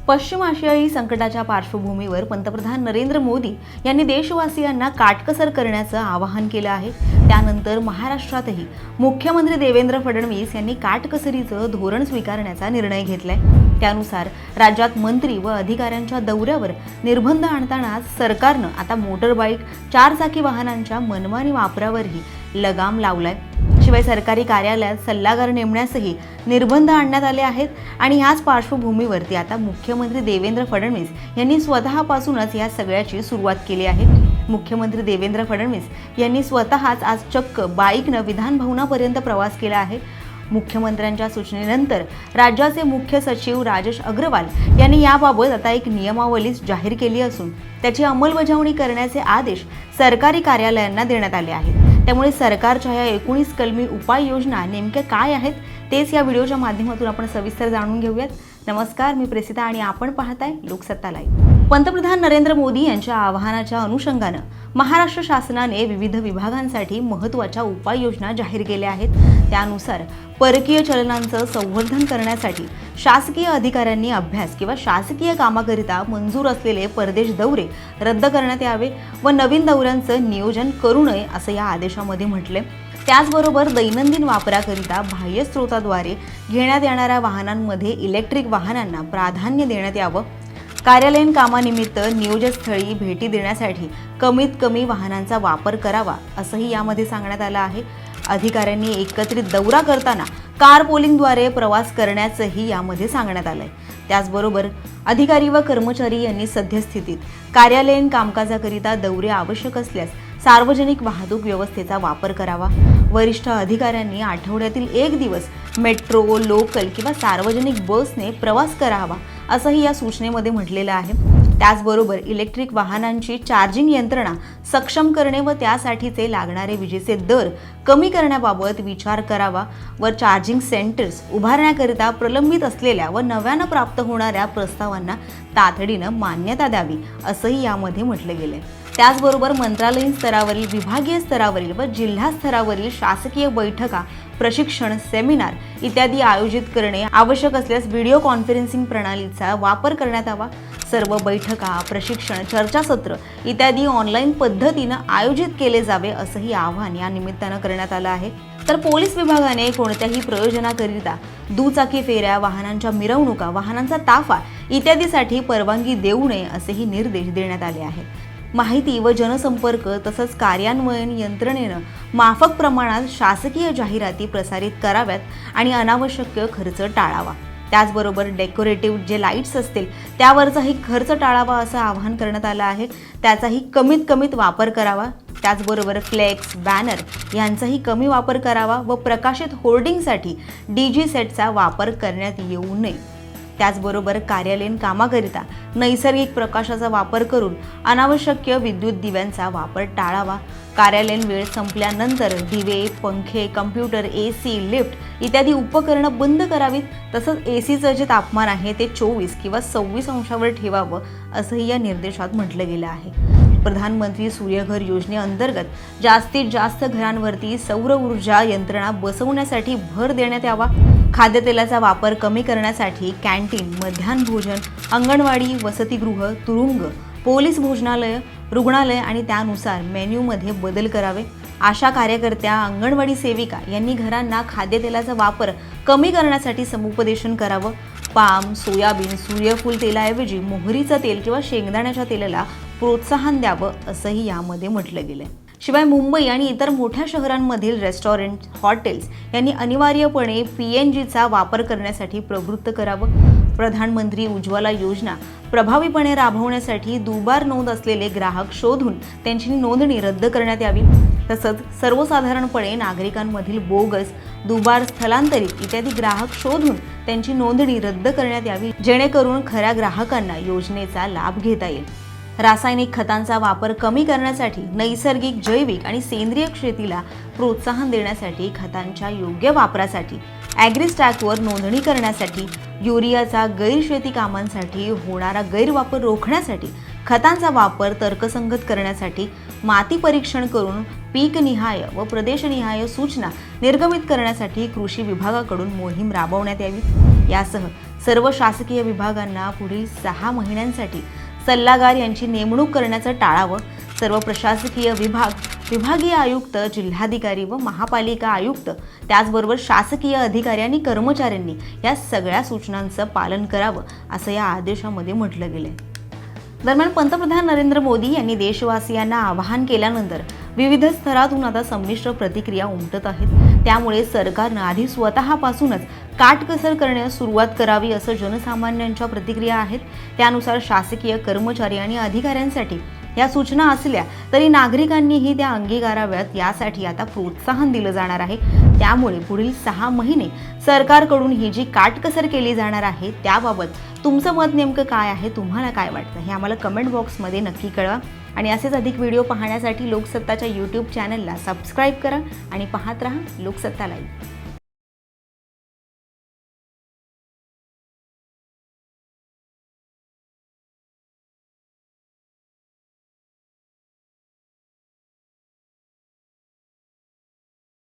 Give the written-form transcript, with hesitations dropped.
पश्चिम आशियाई संकटाच्या पार्श्वभूमीवर पंतप्रधान नरेंद्र मोदी यांनी देशवासियांना काटकसर करण्याचं आवाहन केलं आहे। त्यानंतर महाराष्ट्रातही मुख्यमंत्री देवेंद्र फडणवीस यांनी काटकसरीचं धोरण स्वीकारण्याचा निर्णय घेतलाय। त्यानुसार राज्यात मंत्री व अधिकाऱ्यांच्या दौऱ्यावर निर्बंध आणताना सरकारनं आता मोटरबाईक, चारचाकी वाहनांच्या मनमानी वापरावरही लगाम लावलाय। शिवाय सरकारी कार्यालयात सल्लागार नेमण्यासही निर्बंध आणण्यात आले आहेत आणि याच पार्श्वभूमीवरती आता मुख्यमंत्री देवेंद्र फडणवीस यांनी स्वतःपासूनच या सगळ्याची सुरुवात केली आहे। मुख्यमंत्री देवेंद्र फडणवीस यांनी स्वतःच आज चक्क बाईकनं विधान भवनापर्यंत प्रवास केला आहे। मुख्यमंत्र्यांच्या सूचनेनंतर राज्याचे मुख्य सचिव राजेश अग्रवाल यांनी याबाबत आता एक नियमावली जाहीर केली असून त्याची अंमलबजावणी करण्याचे आदेश सरकारी कार्यालयांना देण्यात आले आहेत। त्यामुळे सरकारच्या या 19 कलमी उपाययोजना नेमक्या काय आहेत तेच या व्हिडिओच्या माध्यमातून आपण सविस्तर जाणून घेऊयात। नमस्कार, मी प्रेसिता आणि आपण पाहताय लोकसत्ता लाईव्ह। पंतप्रधान नरेंद्र मोदी यांच्या आवाहनाच्या अनुषंगाने महाराष्ट्र शासनाने विविध विभागांसाठी महत्त्वाच्या उपाययोजना जाहीर केल्या आहेत। त्यानुसार परकीय चलनांचं संवर्धन करण्यासाठी शासकीय अधिकाऱ्यांनी अभ्यास किंवा शासकीय कामाकरिता मंजूर असलेले परदेश दौरे रद्द करण्यात यावे व नवीन दौऱ्यांचं नियोजन करू नये असं या आदेशामध्ये म्हटले। त्याचबरोबर दैनंदिन वापराकरिता बाह्य स्रोताद्वारे घेण्यात येणाऱ्या वाहनांमध्ये इलेक्ट्रिक वाहनांना प्राधान्य देण्यात यावं। कार्यालयीन कामानिमित्त नियोजनस्थळी भेटी देण्यासाठी कमीत कमी वाहनांचा वापर करावा असंही यामध्ये सांगण्यात आलं आहे। अधिकाऱ्यांनी एकत्रित दौरा करताना कार पोलिंगद्वारे प्रवास करण्याचंही यामध्ये सांगण्यात आलंय। त्याचबरोबर अधिकारी व कर्मचारी यांनी सद्यस्थितीत कार्यालयीन कामकाजाकरिता दौरे आवश्यक असल्यास सार्वजनिक वाहतूक व्यवस्थेचा वापर करावा। वरिष्ठ अधिकाऱ्यांनी आठवड्यातील एक दिवस मेट्रो, लोकल किंवा सार्वजनिक बसने प्रवास करावा असंही या सूचनेमध्ये म्हटलेलं आहे। त्याचबरोबर इलेक्ट्रिक वाहनांची चार्जिंग यंत्रणा सक्षम करणे व त्यासाठीचे लागणारे विजेचे दर कमी करण्याबाबत विचार करावा व चार्जिंग सेंटर्स उभारण्याकरिता प्रलंबित असलेल्या व नव्यानं प्राप्त होणाऱ्या प्रस्तावांना तातडीनं मान्यता द्यावी असंही यामध्ये म्हटले गेले। त्याचबरोबर मंत्रालयीन स्तरावरील, विभागीय स्तरावरील व जिल्हा स्तरावरील शासकीय बैठका, प्रशिक्षण, सेमिनार इत्यादी आयोजित करणे आवश्यक असल्यास व्हिडिओ कॉन्फरन्सिंग प्रणालीचा वापर करण्यात यावा। सर्व बैठका, प्रशिक्षण, चर्चासत्र इत्यादी ऑनलाईन पद्धतीने आयोजित केले जावे असंही आवाहन या निमित्तानं करण्यात आलं आहे। तर पोलीस विभागाने कोणत्याही प्रयोजनाकरिता दुचाकी फेऱ्या, वाहनांच्या मिरवणुका, वाहनांचा ताफा इत्यादीसाठी परवानगी देऊ नये असेही निर्देश देण्यात आले आहेत। माहिती व जनसंपर्क तसंच कार्यान्वयन यंत्रणेनं माफक प्रमाणात शासकीय जाहिराती प्रसारित कराव्यात आणि अनावश्यक खर्च टाळावा। त्याचबरोबर डेकोरेटिव्ह जे लाईट्स असतील त्यावरचाही खर्च टाळावा असं आवाहन करण्यात आलं आहे। त्याचाही कमीत वापर करावा। त्याचबरोबर फ्लेक्स, बॅनर यांचाही कमी वापर करावा व प्रकाशित होर्डिंगसाठी डीजी सेटचा वापर करण्यात येऊ नये। त्याचबरोबर कार्यालयीन कामाकरिता नैसर्गिक प्रकाशाचा वापर करून अनावश्यक विद्युत दिव्यांचा वापर टाळावा। कार्यालयीन वेळ संपल्यानंतर दिवे, पंखे, कम्प्युटर, AC, लिफ्ट इत्यादी उपकरणं बंद करावीत। तसंच ACचं जे तापमान आहे ते 24 किंवा 26 अंशावर ठेवावं असंही या निर्देशात म्हटलं गेलं आहे। प्रधानमंत्री सूर्यघर योजनेअंतर्गत जास्तीत जास्त घरांवरती सौर ऊर्जा यंत्रणा बसवण्यासाठी भर देण्यात यावा। खाद्यतेलाचा वापर कमी करण्यासाठी कॅन्टीन, मध्यान्ह भोजन, अंगणवाडी, वसतिगृह, तुरुंग, पोलीस भोजनालय, रुग्णालय आणि त्यानुसार मेन्यूमध्ये बदल करावे। आशा कार्यकर्त्या, अंगणवाडी सेविका यांनी घरांना खाद्यतेलाचा वापर कमी करण्यासाठी समुपदेशन करावं। पाम, सोयाबीन, सूर्यफूल तेलाऐवजी मोहरीचं तेल किंवा शेंगदाण्याच्या तेलाला प्रोत्साहन द्यावं असंही यामध्ये म्हटलं गेलंय। शिवाय मुंबई आणि इतर मोठ्या शहरांमधील रेस्टॉरंट, हॉटेल्स यांनी अनिवार्यपणे PNGचा वापर करण्यासाठी प्रवृत्त करावं। प्रधानमंत्री उज्ज्वला योजना प्रभावीपणे राबवण्यासाठी दुबार नोंद असलेले ग्राहक शोधून त्यांची नोंदणी रद्द करण्यात यावी। तसंच सर्वसाधारणपणे नागरिकांमधील बोगस, दुबार, स्थलांतरित इत्यादी ग्राहक शोधून त्यांची नोंदणी रद्द करण्यात यावी, जेणेकरून खऱ्या ग्राहकांना योजनेचा लाभ घेता येईल। रासायनिक खतांचा वापर कमी करण्यासाठी नैसर्गिक, जैविक आणि सेंद्रिय शेतीला प्रोत्साहन देण्यासाठी खतांच्या योग्य वापरासाठी ॲग्रिस्टॅकवर नोंदणी करण्यासाठी, युरियाचा गैरशेती कामांसाठी होणारा गैरवापर रोखण्यासाठी, खतांचा वापर तर्कसंगत करण्यासाठी माती परीक्षण करून पीकनिहाय व प्रदेशनिहाय सूचना निर्गमित करण्यासाठी कृषी विभागाकडून मोहीम राबवण्यात यावी। यासह सर्व शासकीय विभागांना पुढील 6 महिन्यांसाठी सल्लागार यांची नेमणूक करण्याचं टाळावं. सर्व प्रशासकीय विभाग, विभागीय आयुक्त, जिल्हाधिकारी व महापालिका आयुक्त त्याचबरोबर शासकीय अधिकारी आणि कर्मचाऱ्यांनी या सगळ्या सूचनांचं पालन करावं असं या आदेशामध्ये म्हटलं गेलंय. दरम्यान पंतप्रधान नरेंद्र मोदी यांनी देशवासियांना आवाहन केल्यानंतर विविध स्तरातून आता संमिश्र प्रतिक्रिया उमटत आहेत. त्यामुळे सरकारनं आधी स्वतःपासूनच काटकसर करण्यास सुरुवात करावी असं जनसामान्यांच्या प्रतिक्रिया आहेत. त्यानुसार शासकीय कर्मचारी आणि अधिकाऱ्यांसाठी या सूचना असल्या तरी नागरिकांनीही त्या अंगीकाराव्यात यासाठी आता प्रोत्साहन दिलं जाणार आहे. त्यामुळे पुढील 6 महिने सरकारकडून ही जी काटकसर केली जाणार आहे त्याबाबत तुमचं मत नेमकं काय आहे, तुम्हाला काय वाटतं हे आम्हाला कमेंट बॉक्समध्ये नक्की कळवा. आणि असेच अधिक व्हिडिओ पाहण्यासाठी लोकसत्ताच्या यूट्यूब चॅनलला सबस्क्राईब करा आणि पाहत रहा लोकसत्ता लाईव्ह.